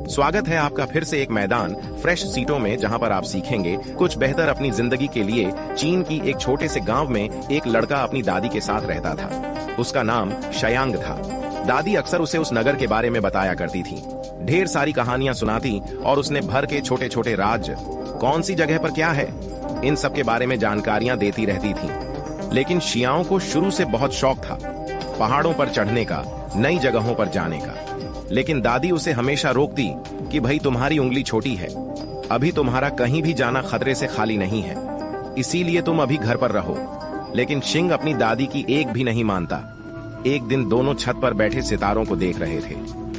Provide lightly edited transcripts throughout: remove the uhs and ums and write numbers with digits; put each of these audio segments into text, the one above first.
स्वागत है आपका फिर से एक मैदान फ्रेश सीटों में, जहां पर आप सीखेंगे कुछ बेहतर अपनी जिंदगी के लिए। चीन की एक छोटे से गांव में एक लड़का अपनी दादी के साथ रहता था। उसका नाम शयांग था। दादी अक्सर उसे उस नगर के बारे में बताया करती थी, ढेर सारी कहानियां सुनाती और उसने भर के छोटे छोटे राज्य, कौन सी जगह पर क्या है, इन सब के बारे में जानकारियां देती रहती थी। लेकिन शियाओं को शुरू से बहुत शौक था पहाड़ों पर चढ़ने का, नई जगहों पर जाने का। लेकिन दादी उसे हमेशा रोकती कि भाई तुम्हारी उंगली छोटी है, अभी तुम्हारा कहीं भी जाना खतरे से खाली नहीं है, इसीलिए तुम अभी घर पर रहो। लेकिन शिंग अपनी दादी की एक भी नहीं मानता। एक दिन दोनों छत पर बैठे सितारों को देख रहे थे।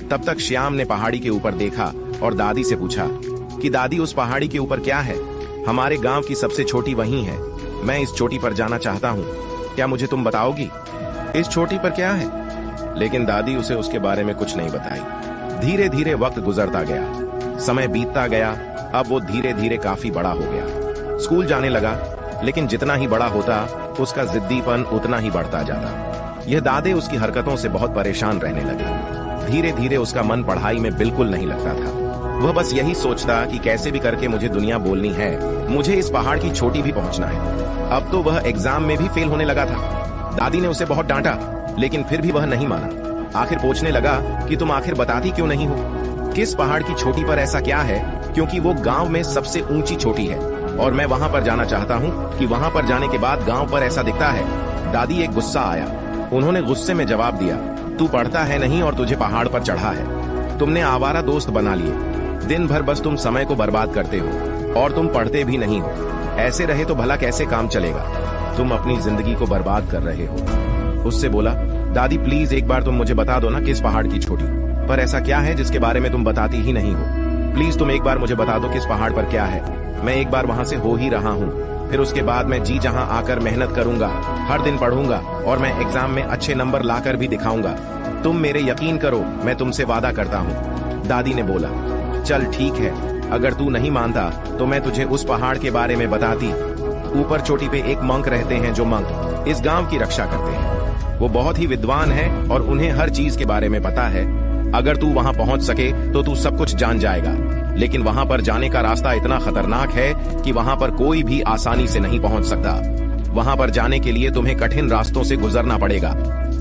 तब तक श्याम ने पहाड़ी के ऊपर देखा और दादी से पूछा कि दादी उस पहाड़ी के ऊपर क्या है? हमारे गांव की सबसे छोटी वही है, मैं इस चोटी पर जाना चाहता हूँ, क्या मुझे तुम बताओगी इस चोटी पर क्या है? लेकिन दादी उसे उसके बारे में कुछ नहीं बताई। धीरे धीरे वक्त गुजरता गया, समय बीतता गया। अब वो धीरे धीरे काफी बड़ा हो गया, स्कूल जाने लगा। लेकिन जितना ही बड़ा होता उसका जिद्दीपन उतना ही बढ़ता जाता। यह दादे उसकी हरकतों से बहुत परेशान रहने लगे। धीरे धीरे उसका मन पढ़ाई में बिल्कुल नहीं लगता था। वह बस यही सोचता कि कैसे भी करके मुझे दुनिया बोलनी है, मुझे इस पहाड़ की चोटी भी पहुंचना है। अब तो वह एग्जाम में भी फेल होने लगा था। दादी ने उसे बहुत डांटा, लेकिन फिर भी वह नहीं माना। आखिर पूछने लगा कि तुम आखिर बताती क्यों नहीं हो, किस पहाड़ की चोटी पर ऐसा क्या है? क्योंकि वो गांव में सबसे ऊंची चोटी है और मैं वहां पर जाना चाहता हूँ कि वहां पर जाने के बाद गांव पर ऐसा दिखता है। दादी एक गुस्सा आया। उन्होंने गुस्से में जवाब दिया, तू पढ़ता है नहीं और तुझे पहाड़ पर चढ़ा है। तुमने आवारा दोस्त बना लिए, दिन भर बस तुम समय को बर्बाद करते हो और तुम पढ़ते भी नहीं हो। ऐसे रहे तो भला कैसे काम चलेगा? तुम अपनी जिंदगी को बर्बाद कर रहे हो। उससे बोला, दादी प्लीज एक बार तुम मुझे बता दो ना, किस पहाड़ की चोटी पर ऐसा क्या है जिसके बारे में तुम बताती ही नहीं हो? प्लीज तुम एक बार मुझे बता दो किस पहाड़ पर क्या है। मैं एक बार वहां से हो ही रहा हूँ, फिर उसके बाद मैं जी जहां आकर मेहनत करूंगा, हर दिन पढ़ूंगा और मैं एग्जाम में अच्छे नंबर लाकर भी दिखाऊंगा। तुम मेरे यकीन करो, मैं तुमसे वादा करता हूँ। दादी ने बोला, चल ठीक है, अगर तू नहीं मानता तो मैं तुझे उस पहाड़ के बारे में बताती। ऊपर चोटी पे एक मंक रहते हैं, जो मंक इस गांव की रक्षा करते हैं। वो बहुत ही विद्वान है और उन्हें हर चीज के बारे में पता है। अगर तू वहां पहुंच सके तो तू सब कुछ जान जाएगा। लेकिन वहां पर जाने का रास्ता इतना खतरनाक है कि वहां पर कोई भी आसानी से नहीं पहुंच सकता। वहां पर जाने के लिए तुम्हें कठिन रास्तों से गुजरना पड़ेगा,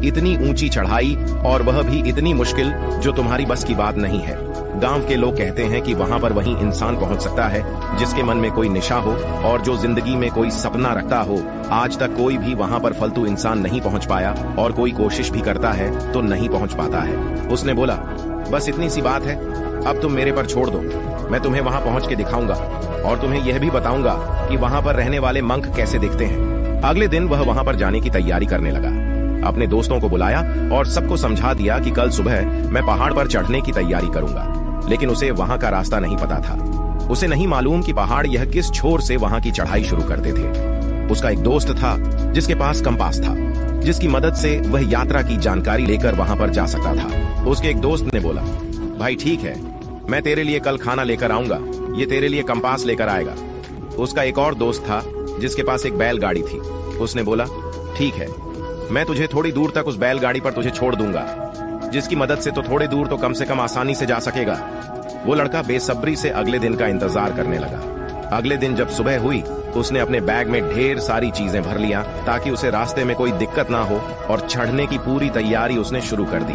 इतनी ऊंची चढ़ाई और वह भी इतनी मुश्किल जो तुम्हारी बस की बात नहीं है। गांव के लोग कहते हैं कि वहां पर वही इंसान पहुंच सकता है जिसके मन में कोई निशा हो और जो जिंदगी में कोई सपना रखता हो। आज तक कोई भी वहां पर फालतू इंसान नहीं पहुंच पाया और कोई कोशिश भी करता है तो नहीं पहुंच पाता है। उसने बोला, बस इतनी सी बात है, अब तुम मेरे पर छोड़ दो, मैं तुम्हें वहां पहुंच के दिखाऊंगा और तुम्हें यह भी बताऊंगा कि वहां पर रहने वाले मंक कैसे दिखते हैं। अगले दिन वह वहां पर जाने की तैयारी करने लगा। अपने दोस्तों को बुलाया और सबको समझा दिया कि कल सुबह मैं पहाड़ पर चढ़ने की तैयारी करूंगा। लेकिन उसे वहां का रास्ता नहीं पता था। उसे नहीं मालूम कि पहाड़ यह किस छोर से वहां की चढ़ाई शुरू करते थे। उसका एक दोस्त था जिसके पास कंपास था, जिसकी मदद से वह यात्रा की जानकारी लेकर वहां पर जा सकता था। उसके एक दोस्त ने बोला, भाई ठीक है, मैं तेरे लिए कल खाना लेकर आऊंगा, ये तेरे लिए कंपास लेकर आएगा। उसका एक और दोस्त था जिसके पास एक बैलगाड़ी थी। उसने बोला, ठीक है, मैं तुझे थोड़ी दूर तक उस बैलगाड़ी पर तुझे छोड़ दूंगा, जिसकी मदद से तो थोड़े दूर तो कम से कम आसानी से जा सकेगा। वो लड़का बेसब्री से अगले दिन का इंतजार करने लगा। अगले दिन जब सुबह हुई, उसने अपने बैग में ढेर सारी चीजें भर लिया ताकि उसे रास्ते में कोई दिक्कत ना हो और चढ़ने की पूरी तैयारी उसने शुरू कर दी।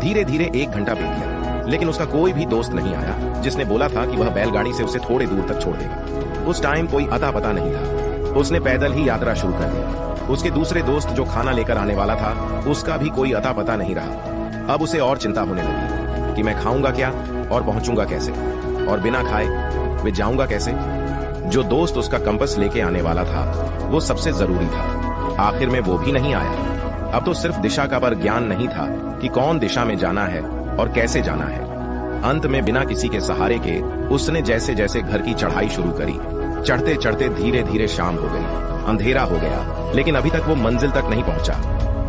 धीरे धीरे 1 घंटा बीत गया, लेकिन उसका कोई भी दोस्त नहीं आया जिसने बोला था कि वह बैलगाड़ी से उसे थोड़े दूर तक छोड़ देगा। उस टाइम कोई अता पता नहीं था। उसने पैदल ही यात्रा शुरू कर दी। उसके दूसरे दोस्त जो खाना लेकर आने वाला था, उसका भी कोई अता पता नहीं रहा। अब उसे और चिंता होने लगी कि मैं खाऊंगा क्या और पहुंचूंगा कैसे, और बिना खाए वे जाऊंगा कैसे। जो दोस्त उसका कंपास लेके आने वाला था वो सबसे जरूरी था, आखिर में वो भी नहीं आया। अब तो सिर्फ दिशा का पर ज्ञान नहीं था कि कौन दिशा में जाना है और कैसे जाना है। अंत में बिना किसी के सहारे के उसने जैसे जैसे घर की चढ़ाई शुरू करी, चढ़ते चढ़ते धीरे धीरे शाम हो गई, अंधेरा हो गया, लेकिन अभी तक वो मंजिल तक नहीं पहुंचा।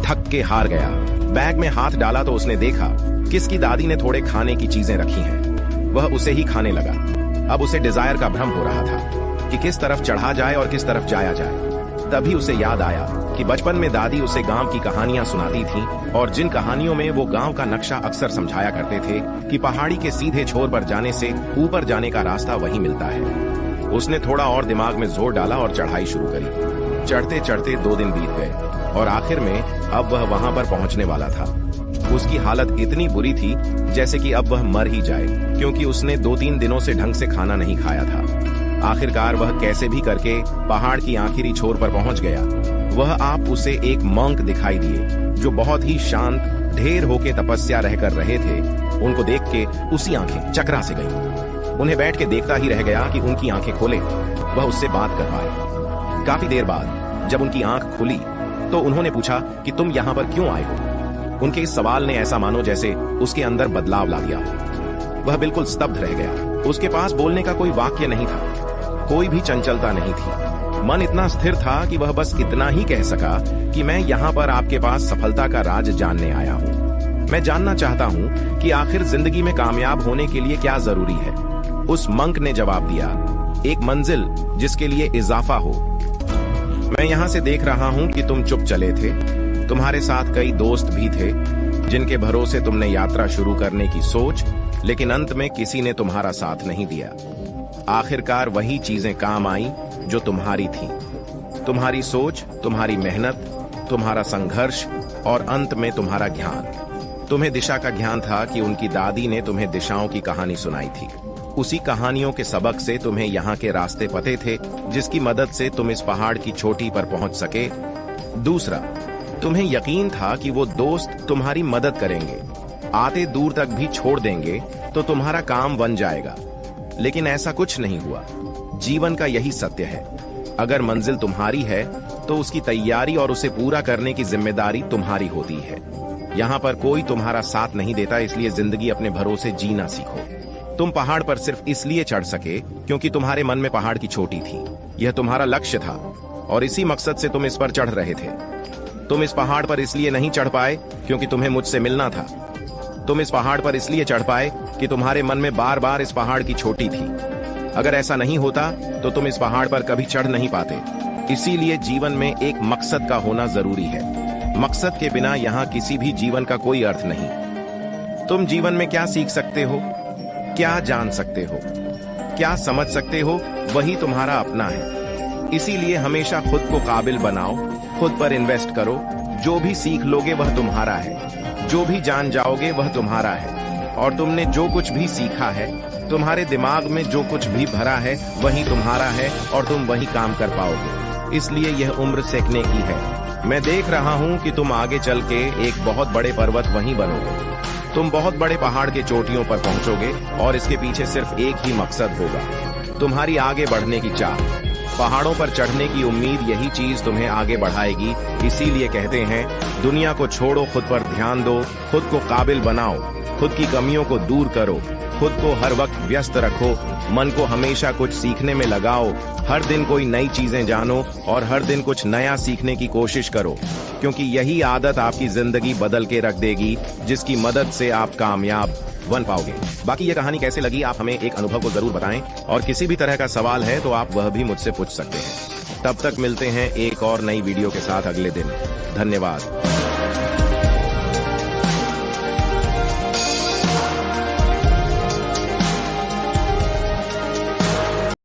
थक के हार गया। बैग में हाथ डाला तो उसने देखा कि इसकी दादी ने थोड़े खाने की चीजें रखी हैं। वह उसे ही खाने लगा। अब उसे डिजायर का भ्रम हो रहा था कि किस तरफ चढ़ा जाए और किस तरफ जाया जाए। तभी उसे याद आया कि बचपन में दादी उसे गांव की कहानियां सुनाती थीं और जिन कहानियों में वो गांव का नक्शा अक्सर समझाया करते थे कि पहाड़ी के सीधे छोर पर जाने से ऊपर जाने का रास्ता वहीं मिलता है। उसने थोड़ा और दिमाग में जोर डाला और चढ़ाई शुरू करी। चढ़ते चढ़ते 2 दिन बीत गए और आखिर में अब वह वहां पर पहुंचने वाला था। उसकी हालत इतनी बुरी थी जैसे कि अब वह मर ही जाए, क्योंकि उसने 2-3 दिनों से ढंग से खाना नहीं खाया था। आखिरकार वह कैसे भी करके पहाड़ की आखिरी छोर पर पहुंच गया। वह आप उसे एक मंक दिखाई दिए जो बहुत ही शांत ढेर होके तपस्या रह कर रहे थे। उनको देख के उसी आंखें चकरा से गई। उन्हें बैठ के देखता ही रह गया कि उनकी आंखें खोले, वह उससे बात कर पाए। काफी देर बाद जब उनकी आंख खुली तो उन्होंने पूछा कि तुम यहाँ पर क्यों आए हो। उनके इस सवाल ने ऐसा मानो जैसे उसके अंदर बदलाव ला दिया। वह बिल्कुल स्तब्ध रह गया। उसके पास बोलने का कोई वाक्य नहीं था, कोई भी चंचलता नहीं थी। मन इतना स्थिर था कि वह बस इतना ही कह सका कि मैं यहाँ पर आपके पास सफलता का राज जानने आया हूँ। मैं जानना चाहता हूँ कि आखिर जिंदगी में कामयाब होने के लिए क्या जरूरी है। उस मंक ने जवाब दिया, एक मंजिल जिसके लिए इजाफा हो। मैं यहाँ से देख रहा हूँ कि तुम चुप चले थे। तुम्हारे साथ कई दोस्त भी थे जिनके भरोसे तुमने यात्रा शुरू करने की सोच, लेकिन अंत में किसी ने तुम्हारा साथ नहीं दिया। आखिरकार वही चीजें काम आई जो तुम्हारी थी। तुम्हारी सोच, तुम्हारी मेहनत, तुम्हारा संघर्ष और अंत में तुम्हारा ज्ञान। तुम्हें दिशा का ज्ञान था कि उनकी दादी ने तुम्हें दिशाओं की कहानी सुनाई थी। उसी कहानियों के सबक से तुम्हें यहाँ के रास्ते पते थे जिसकी मदद से तुम इस पहाड़ की चोटी पर पहुंच सके। दूसरा, तुम्हें यकीन था कि वो दोस्त तुम्हारी मदद करेंगे, आते दूर तक भी छोड़ देंगे तो तुम्हारा काम बन जाएगा। लेकिन ऐसा कुछ नहीं हुआ। जीवन का यही सत्य है, अगर मंजिल तुम्हारी है तो उसकी तैयारी और उसे पूरा करने की जिम्मेदारी तुम्हारी होती है। यहाँ पर कोई तुम्हारा साथ नहीं देता, इसलिए जिंदगी अपने भरोसे जीना सीखो। तुम पहाड़ पर सिर्फ इसलिए चढ़ सके क्योंकि तुम्हारे मन में पहाड़ की चोटी थी। यह तुम्हारा लक्ष्य था और इसी मकसद से तुम इस पर चढ़ रहे थे। तुम इस पहाड़ पर इसलिए नहीं चढ़ पाए क्योंकि तुम्हें मुझसे मिलना था। तुम इस पहाड़ पर इसलिए चढ़ पाए कि तुम्हारे मन में बार बार इस पहाड़ की चोटी थी। अगर ऐसा नहीं होता तो तुम इस पहाड़ पर कभी चढ़ नहीं पाते। इसीलिए जीवन में एक मकसद का होना जरूरी है। मकसद के बिना यहाँ किसी भी जीवन का कोई अर्थ नहीं। तुम जीवन में क्या सीख सकते हो, क्या जान सकते हो, क्या समझ सकते हो, वही तुम्हारा अपना है। इसीलिए हमेशा खुद को काबिल बनाओ, खुद पर इन्वेस्ट करो। जो भी सीख लोगे वह तुम्हारा है, जो भी जान जाओगे वह तुम्हारा है। और तुमने जो कुछ भी सीखा है, तुम्हारे दिमाग में जो कुछ भी भरा है वही तुम्हारा है और तुम वही काम कर पाओगे। इसलिए यह उम्र सीखने की है। मैं देख रहा हूँ कि तुम आगे चल के एक बहुत बड़े पर्वत वहीं बनोगे। तुम बहुत बड़े पहाड़ के चोटियों पर पहुंचोगे और इसके पीछे सिर्फ एक ही मकसद होगा, तुम्हारी आगे बढ़ने की चाह। पहाड़ों पर चढ़ने की उम्मीद, यही चीज तुम्हें आगे बढ़ाएगी। इसीलिए कहते हैं, दुनिया को छोड़ो, खुद पर ध्यान दो, खुद को काबिल बनाओ, खुद की कमियों को दूर करो, खुद को हर वक्त व्यस्त रखो, मन को हमेशा कुछ सीखने में लगाओ। हर दिन कोई नई चीजें जानो और हर दिन कुछ नया सीखने की कोशिश करो, क्योंकि यही आदत आपकी जिंदगी बदल के रख देगी, जिसकी मदद से आप कामयाब बन पाओगे। बाकी ये कहानी कैसे लगी आप हमें एक अनुभव को जरूर बताएं, और किसी भी तरह का सवाल है तो आप वह भी मुझसे पूछ सकते हैं। तब तक मिलते हैं एक और नई वीडियो के साथ अगले दिन। धन्यवाद।